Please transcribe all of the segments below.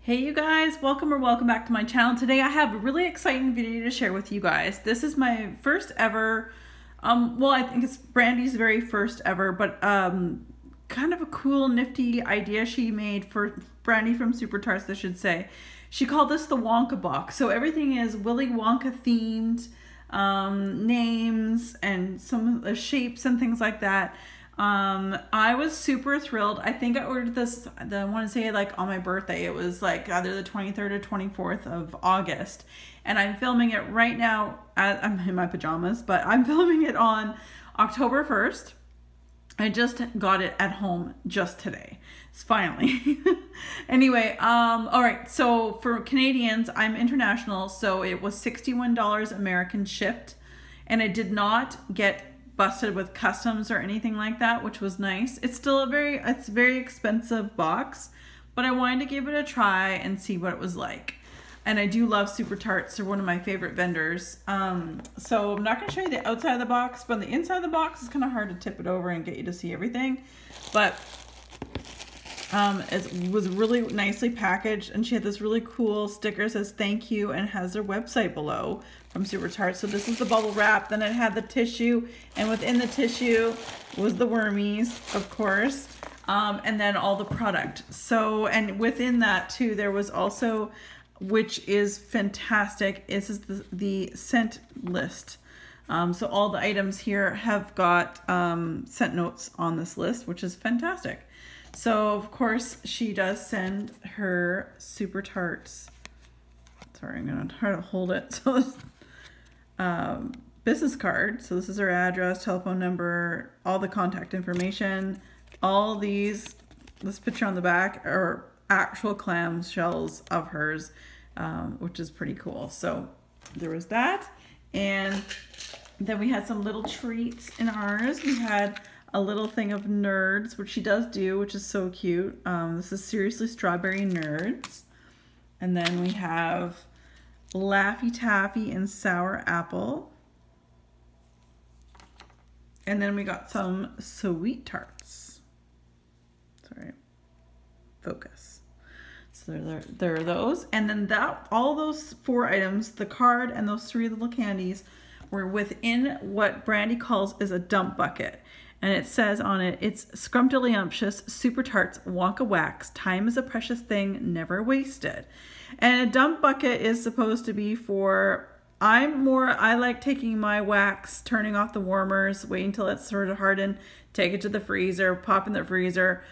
Hey you guys, welcome back to my channel. Today I have a really exciting video to share with you guys. This is my first ever, well, I think it's Brandy's very first ever, but kind of a cool nifty idea she made for Brandy from Super Tarts, I should say. She called this the Wonka box. So everything is Willy Wonka themed, names and some of the shapes and things like that. I was super thrilled. I think I ordered this, I want to say like on my birthday. It was like either the 23rd or 24th of August. And I'm filming it right now. I'm in my pajamas, but I'm filming it on October 1st. I just got it at home just today. It's finally. Anyway, all right. So for Canadians, I'm international. So it was $61 American shipped. And it did not get busted with customs or anything like that, which was nice. It's still it's very expensive box, but I wanted to give it a try and see what it was like. And I do love Super Tarts. They're one of my favorite vendors. So I'm not going to show you the outside of the box, but the inside of the box is kind of hard to tip it over and get you to see everything. But it was really nicely packaged, and she had this really cool sticker that says thank you and has their website below from Super Tarts. So this is the bubble wrap, then it had the tissue, and within the tissue was the wormies, of course, and then all the product. So, and within that too, there was also, which is fantastic, this is the scent list. So all the items here have got scent notes on this list, which is fantastic. So of course she does send her Super Tarts. Sorry, I'm gonna try to hold it. So business card. So this is her address, telephone number, all the contact information. All these, this picture on the back are actual clam shells of hers, which is pretty cool. So there was that, and then we had some little treats in ours. We had a little thing of nerds, which she does do, which is so cute. This is Seriously Strawberry Nerds. And then we have Laffy Taffy and Sour Apple. And then we got some Sweet Tarts. Sorry, focus. So there are those. And then all those 4 items, the card and those 3 little candies, were within what Brandy calls is a dump bucket. And it says on it, it's Scrumptious Super Tarts Wonka Wax. Time is a precious thing, never wasted. And a dump bucket is supposed to be for, I like taking my wax, turning off the warmers, waiting until it's sort of hardened, take it to the freezer, pop in the freezer.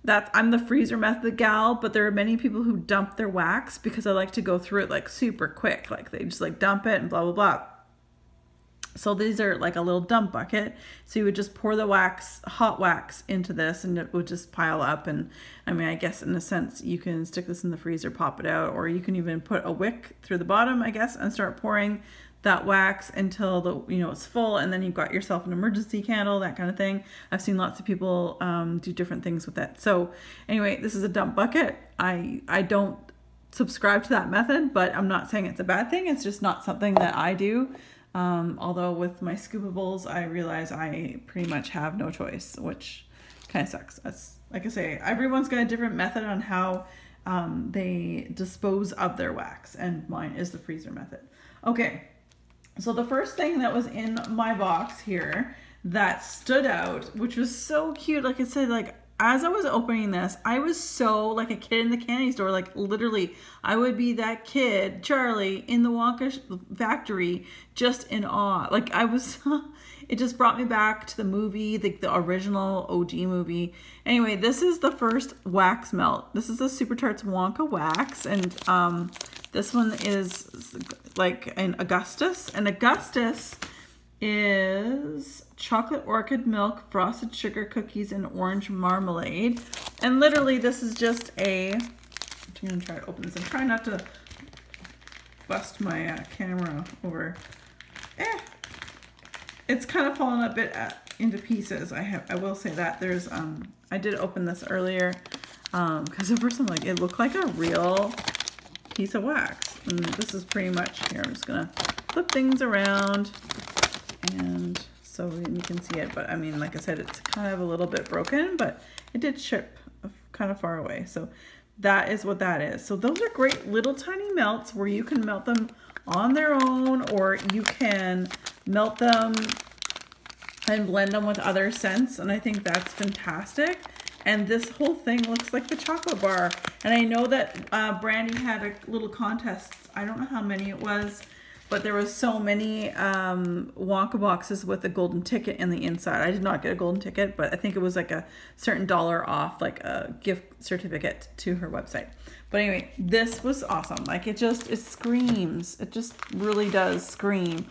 I'm the freezer method gal, but there are many people who dump their wax because I like to go through it like super quick. Like they just like dump it and blah, blah, blah. So these are like a little dump bucket. So you would just pour the wax, hot wax, into this, and it would just pile up. And I mean, I guess in a sense you can stick this in the freezer, pop it out, or you can even put a wick through the bottom, I guess, and start pouring that wax until it's full, and then you've got yourself an emergency candle, that kind of thing. I've seen lots of people do different things with that. So anyway, this is a dump bucket. I don't subscribe to that method, but I'm not saying it's a bad thing. It's just not something that I do. Although with my scoopables, I realize I pretty much have no choice, which kind of sucks. That's, like I say, everyone's got a different method on how they dispose of their wax, and mine is the freezer method. Okay, so the first thing that was in my box here that stood out, which was so cute, like I said, like as I was opening this, I was so like a kid in the candy store. Like literally, I would be that kid, Charlie, in the Wonka factory, just in awe. Like I was, it just brought me back to the movie, the original OG movie. Anyway, this is the first wax melt. This is the Super Tarts Wonka Wax, and this one is like an Augustus, and Augustus is chocolate orchid milk, frosted sugar cookies, and orange marmalade. And literally this is just I'm gonna try to open this. I'm trying not to bust my camera over. It's kind of fallen a bit into pieces. I will say that. There's I did open this earlier because at first I'm like, it looked like a real piece of wax, and this is pretty much, here I'm just gonna flip things around, and so you can see it. But I mean, like I said, it's kind of a little bit broken, but it did ship kind of far away. So that is what that is. So those are great little tiny melts where you can melt them on their own, or you can melt them and blend them with other scents. And I think that's fantastic. And this whole thing looks like the chocolate bar. And I know that Brandy had a little contest. I don't know how many it was, but there was so many Wonka boxes with a golden ticket in the inside. I did not get a golden ticket, but I think it was like a certain dollar off, like a gift certificate to her website. But anyway, this was awesome. Like it screams. It just really does scream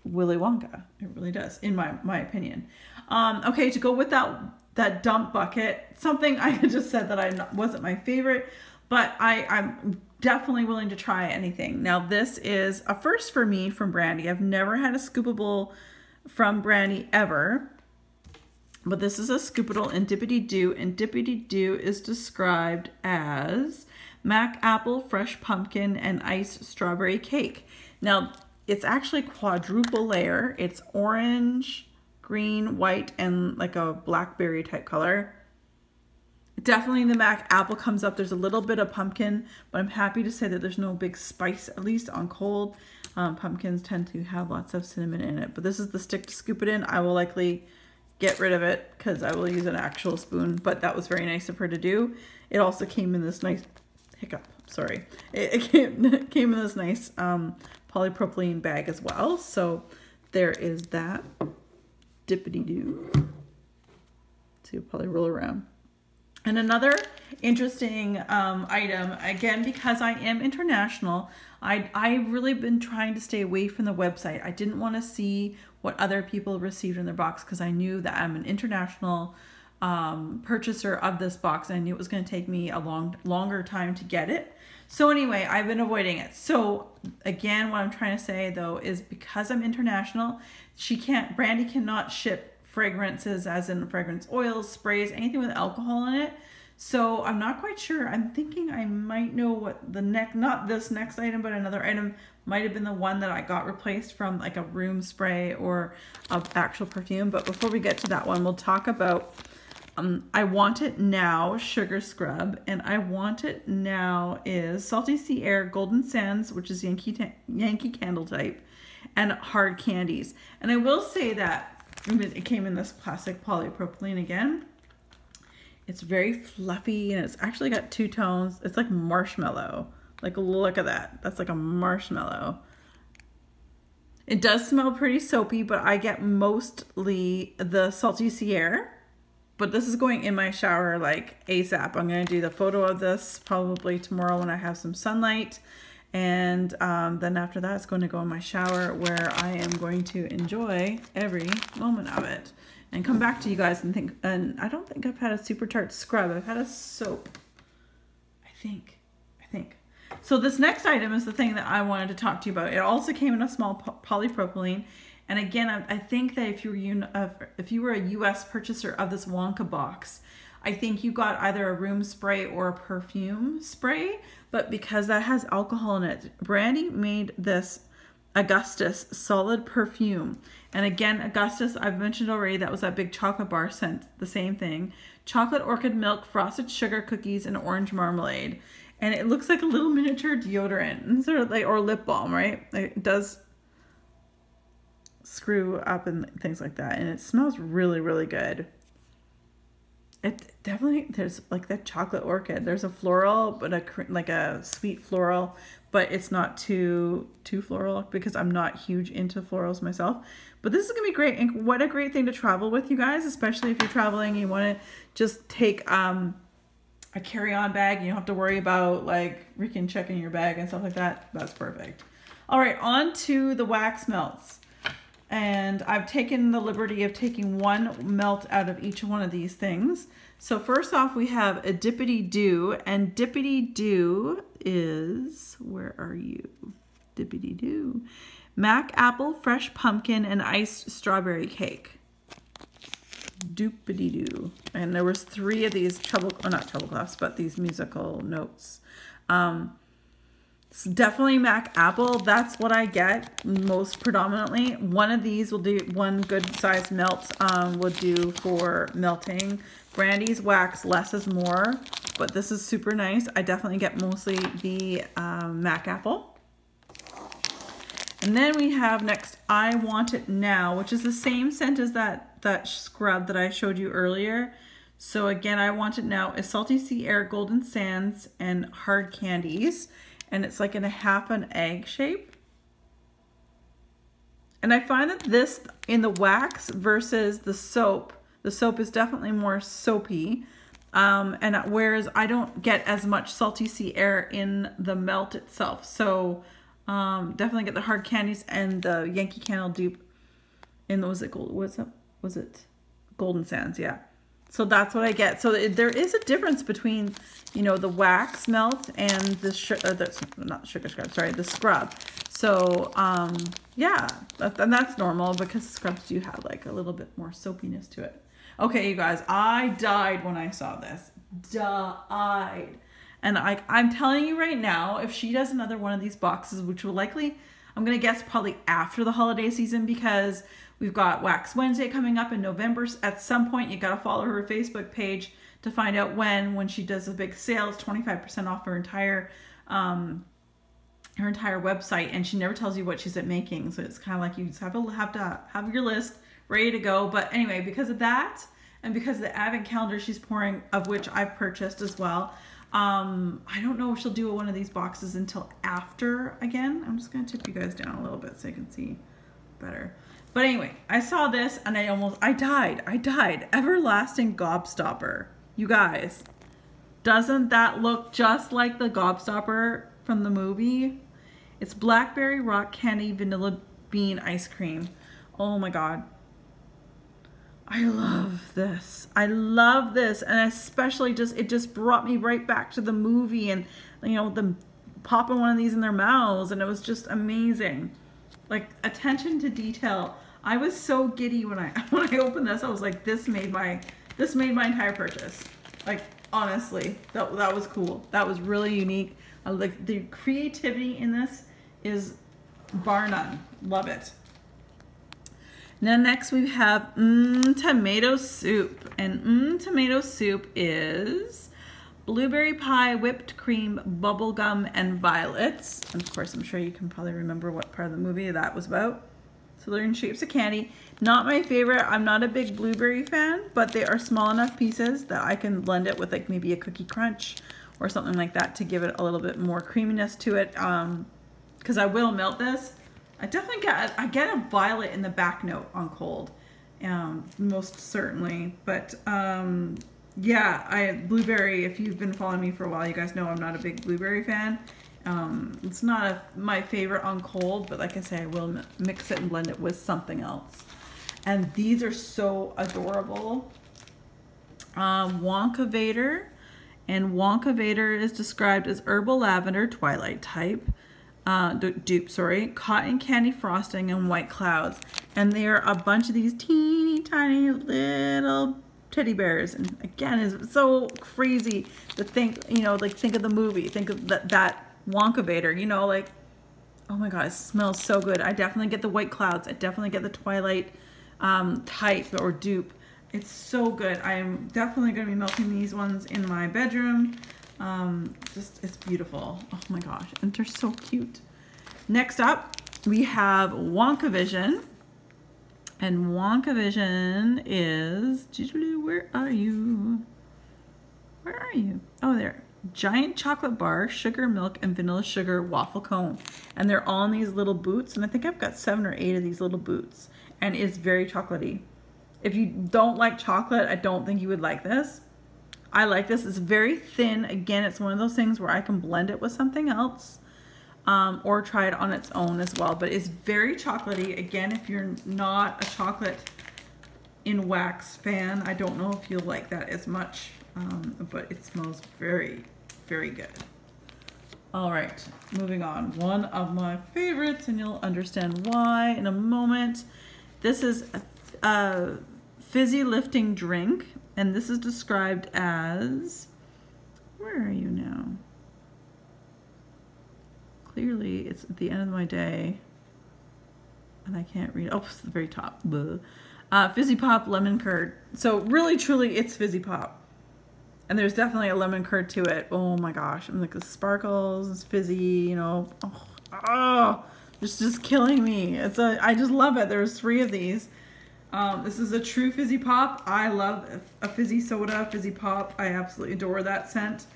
Willy Wonka. It really does, in my opinion. Okay, to go with that dump bucket, something I just said that wasn't my favorite, but I'm definitely willing to try anything. Now this is a first for me from Brandy. I've never had a scoopable from Brandy ever, but this is a scoopable in Dippity-doo, and Dippity-doo is described as mac apple, fresh pumpkin, and iced strawberry cake. Now it's actually quadruple layer. It's orange, green, white, and like a blackberry type color. Definitely the mac apple comes up. There's a little bit of pumpkin, but I'm happy to say that there's no big spice, at least on cold. Pumpkins tend to have lots of cinnamon in it, but this is the stick to scoop it in. I will likely get rid of it because I will use an actual spoon, but that was very nice of her to do. It also came in this nice, sorry. It came in this nice polypropylene bag as well. So there is that. Dippity-doo. So probably roll around. And another interesting item, again, because I am international, I've really been trying to stay away from the website. I didn't want to see what other people received in their box because I knew that I'm an international purchaser of this box. And I knew it was going to take me a longer time to get it. So anyway, I've been avoiding it. So again, what I'm trying to say though is because I'm international, Brandy cannot ship fragrances, as in fragrance oils, sprays, anything with alcohol in it. So I'm not quite sure. I'm thinking I might know what not this next item, but another item might have been the one that I got replaced from, like a room spray or an actual perfume. But before we get to that one, we'll talk about I Want It Now Sugar Scrub, and I Want It Now is Salty Sea Air, Golden Sands, which is Yankee Candle type, and Hard Candies. And I will say that it came in this plastic polypropylene again. It's very fluffy, and it's actually got two tones. It's like marshmallow. Like, look at that. That's like a marshmallow. It does smell pretty soapy, but I get mostly the Salty Sea Air. But this is going in my shower like ASAP. I'm going to do the photo of this probably tomorrow when I have some sunlight. And then after that, it's going to go in my shower where I am going to enjoy every moment of it. And come back to you guys and think, and I don't think I've had a Super Tart scrub. I've had a soap, I think. So this next item is the thing that I wanted to talk to you about. It also came in a small polypropylene. And again, I think that if you were a US purchaser of this Wonka box, I think you got either a room spray or a perfume spray. But because that has alcohol in it, Brandy made this Augustus solid perfume. And again, Augustus, I've mentioned already, that was that big chocolate bar scent, the same thing. Chocolate orchid milk, frosted sugar cookies, and orange marmalade. And it looks like a little miniature deodorant, sort of like, or lip balm, right? It does screw up and things like that, and it smells really, really good. It definitely, there's like that chocolate orchid. There's a floral, but like a sweet floral, but it's not too floral because I'm not huge into florals myself. But this is gonna be great, and what a great thing to travel with, you guys, especially if you're traveling and you want to just take a carry-on bag. You don't have to worry about like freaking checking your bag and stuff like that. That's perfect. All right, on to the wax melts. And I've taken the liberty of taking one melt out of each one of these things. So first off, we have a Dippity-doo, and Dippity-doo is, where are you? Dippity-doo. Mac apple, fresh pumpkin, and iced strawberry cake. Dippity-doo. And there was 3 of these not treble clefs, but these musical notes. It's definitely MAC apple. That's what I get most predominantly. One of these will do, one good size melt will do for melting. Brandy's wax, less is more, but this is super nice. I definitely get mostly the MAC apple. And then we have next, I Want It Now, which is the same scent as that scrub that I showed you earlier. So again, I Want It Now is Salty Sea Air, Golden Sands, and Hard Candies. And it's like in a half an egg shape. And I find that this in the wax versus the soap is definitely more soapy. And whereas I don't get as much Salty Sea Air in the melt itself. So definitely get the Hard Candies and the Yankee Candle dupe in those, was it Golden Sands? Yeah. So that's what I get. So there is a difference between, you know, the wax melt and the not sugar scrub, sorry, the scrub. So yeah, and that's normal because scrubs do have like a little bit more soapiness to it. Okay, you guys, I died when I saw this. Died. And I'm telling you right now, if she does another one of these boxes, which will likely, I'm going to guess probably after the holiday season, because we've got Wax Wednesday coming up in November. At some point, you got to follow her Facebook page to find out when she does a big sale. It's 25% off her entire website, and she never tells you what she's making. So it's kind of like you just have to have your list ready to go. But anyway, because of that, and because of the advent calendar she's pouring, of which I've purchased as well, I don't know if she'll do one of these boxes until after again. I'm just going to tip you guys down a little bit so you can see better. But anyway, I saw this and I died. Everlasting Gobstopper. You guys, doesn't that look just like the Gobstopper from the movie? It's blackberry rock candy vanilla bean ice cream. Oh my God. I love this. I love this. And especially it just brought me right back to the movie, and you know, them popping one of these in their mouths, and it was just amazing. Like, attention to detail. I was so giddy when I opened this. I was like, this made my entire purchase. Like, honestly, that was cool. That was really unique. Like, the creativity in this is bar none. Love it. Now next we have tomato soup, and tomato soup is blueberry pie, whipped cream, bubble gum, and violets. And of course, I'm sure you can probably remember what part of the movie that was about. So they're in shapes of candy. Not my favorite. I'm not a big blueberry fan, but they are small enough pieces that I can blend it with like maybe a cookie crunch or something like that to give it a little bit more creaminess to it. Because I will melt this. I definitely get a violet in the back note on cold, most certainly. But yeah, blueberry. If you've been following me for a while, you guys know I'm not a big blueberry fan. It's not my favorite on cold, but like I say, I will mix it and blend it with something else. And these are so adorable. Wonka Vader, and Wonka Vader is described as herbal lavender twilight type. Dupe, sorry, cotton candy frosting and white clouds. And there are a bunch of these teeny tiny little teddy bears. And again, it's so crazy to think, you know, like think of the movie, think of that Wonka Vader, you know, like, oh my God, it smells so good. I definitely get the white clouds. I definitely get the twilight type or dupe. It's so good. I'm definitely going to be melting these ones in my bedroom. It's beautiful. Oh my gosh, and they're so cute. Next up, we have Wonka Vision, and Wonka Vision is, where are you? Where are you? Oh, there. Giant chocolate bar, sugar milk, and vanilla sugar waffle cone, and they're all in these little boots, and I think I've got 7 or 8 of these little boots, and it's very chocolatey. If you don't like chocolate, I don't think you would like this. I like this. It's very thin. Again, it's one of those things where I can blend it with something else, or try it on its own as well. But it's very chocolatey. Again, if you're not a chocolate in wax fan, I don't know if you'll like that as much, but it smells very, very good. All right, moving on. One of my favorites, and you'll understand why in a moment. This is a fizzy lifting drink. And this is described as, where are you now? clearly it's at the end of my day and I can't read. Oh, it's the very top. Fizzy Pop lemon curd. So really, truly, it's Fizzy Pop. And there's definitely a lemon curd to it. Oh my gosh. I'm like, the sparkles, it's fizzy, you know. Oh, it's just killing me. I just love it. There's 3 of these. This is a true Fizzy Pop. I love a fizzy soda, Fizzy Pop. I absolutely adore that scent.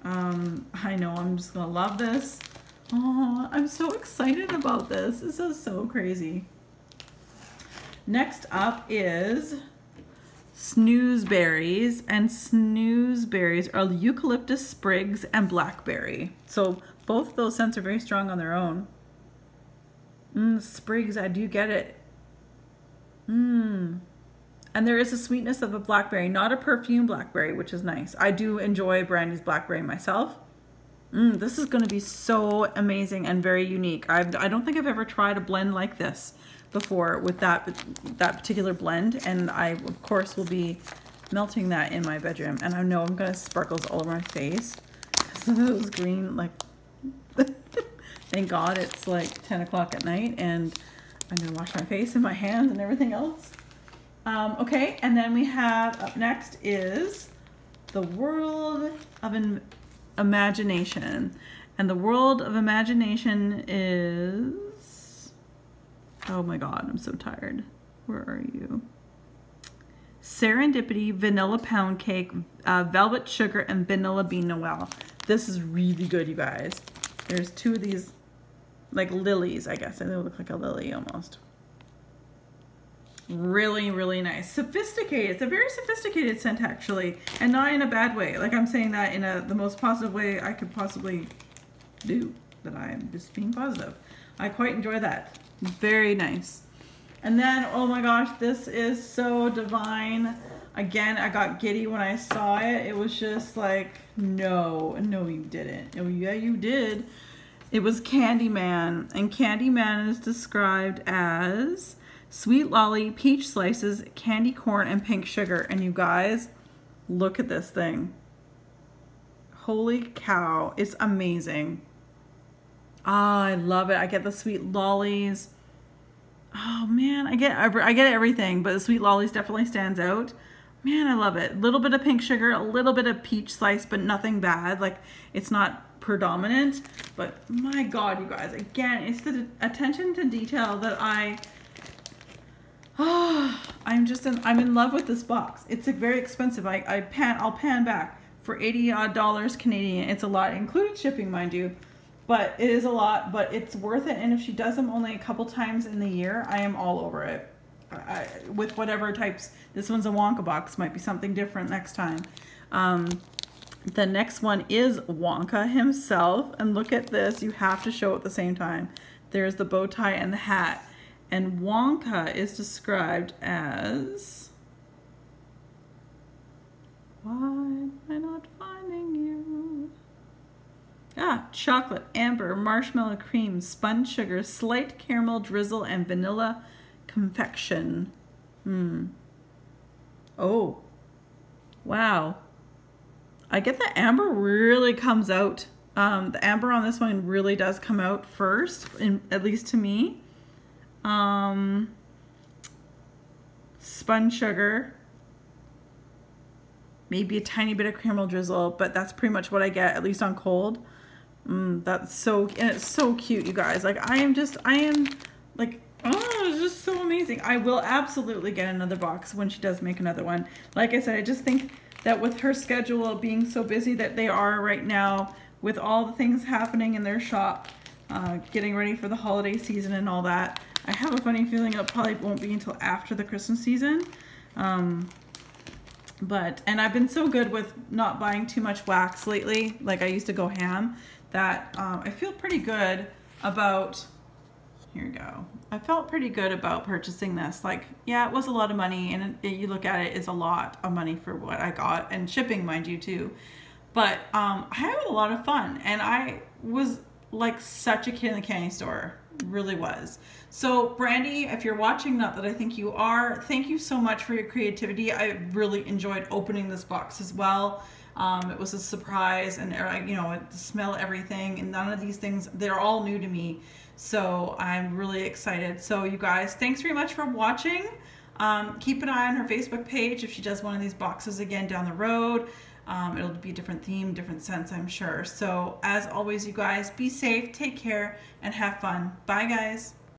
I know I'm just gonna love this. Oh, I'm so excited about this. This is so crazy. Next up is snoozeberries, and snoozeberries are eucalyptus sprigs and blackberry. So both of those scents are very strong on their own. Sprigs, I do get it. And there is a sweetness of a blackberry, not a perfume blackberry, which is nice. I do enjoy Brandy's blackberry myself. This is going to be so amazing and very unique. I don't think I've ever tried a blend like this before with that particular blend, and I of course will be melting that in my bedroom, and I know I'm going to sparkles all over my face because of those green, like thank God it's like 10 o'clock at night and I'm going to wash my face and my hands and everything else. Okay, and then we have up next is the World of Imagination. And the World of Imagination is, oh my God, I'm so tired. Where are you? Serendipity, Vanilla Pound Cake, Velvet Sugar, and Vanilla Bean Noel. This is really good, you guys. There's 2 of these, like lilies, I guess. They look like a lily almost. Really, really nice. Sophisticated. It's a very sophisticated scent, actually, and not in a bad way. Like, I'm saying that in the most positive way I could possibly do. That I'm just being positive. I quite enjoy that. Very nice. And then, oh my gosh, this is so divine. Again, I got giddy when I saw it. It was just like, no, you didn't. Oh yeah, you did. It was Candyman, and Candyman is described as sweet lolly, peach slices, candy corn, and pink sugar. And you guys, look at this thing. Holy cow, it's amazing. Ah, I love it. I get the sweet lollies. Oh man, I get everything, but the sweet lollies definitely stands out. Man, I love it. A little bit of pink sugar, a little bit of peach slice, but nothing bad. Like, it's not predominant, but my God, you guys, again, it's the attention to detail that I'm in love with this box. It's very expensive. I'll pan back for $80 Canadian. It's a lot, including shipping, mind you, but it is a lot, but it's worth it. And if she does them only a couple times in the year, I am all over it. With whatever types. This one's a Wonka box, might be something different next time. The next one is Wonka himself, and look at this. You have to show it at the same time. There's the bow tie and the hat. And Wonka is described as, why am I not finding you? Chocolate, amber, marshmallow cream, spun sugar, slight caramel drizzle, and vanilla confection. Oh, wow. I get the amber really comes out. The amber on this one really does come out first, at least to me. Spun sugar, maybe a tiny bit of caramel drizzle, but that's pretty much what I get, at least on cold. That's so, and it's so cute, you guys. Like, I am like, oh, it's just so amazing. I will absolutely get another box when she does make another one. Like I said, I just think that with her schedule being so busy that they are right now, with all the things happening in their shop, getting ready for the holiday season and all that, I have a funny feeling it probably won't be until after the Christmas season. And I've been so good with not buying too much wax lately, like I used to go ham, that I feel pretty good about, here we go. I felt pretty good about purchasing this. Like, yeah, it was a lot of money, and you look at it, it's a lot of money for what I got, and shipping, mind you, too. But I had a lot of fun, and I was like such a kid in the candy store. Really was. So Brandy, if you're watching, not that I think you are, thank you so much for your creativity. I really enjoyed opening this box as well. It was a surprise, and you know, to smell everything, and none of these things, they're all new to me. So I'm really excited. So you guys, thanks very much for watching. Keep an eye on her Facebook page if she does one of these boxes again down the road. It'll be a different theme, different scents, I'm sure. So as always, you guys, be safe, take care, and have fun. Bye, guys.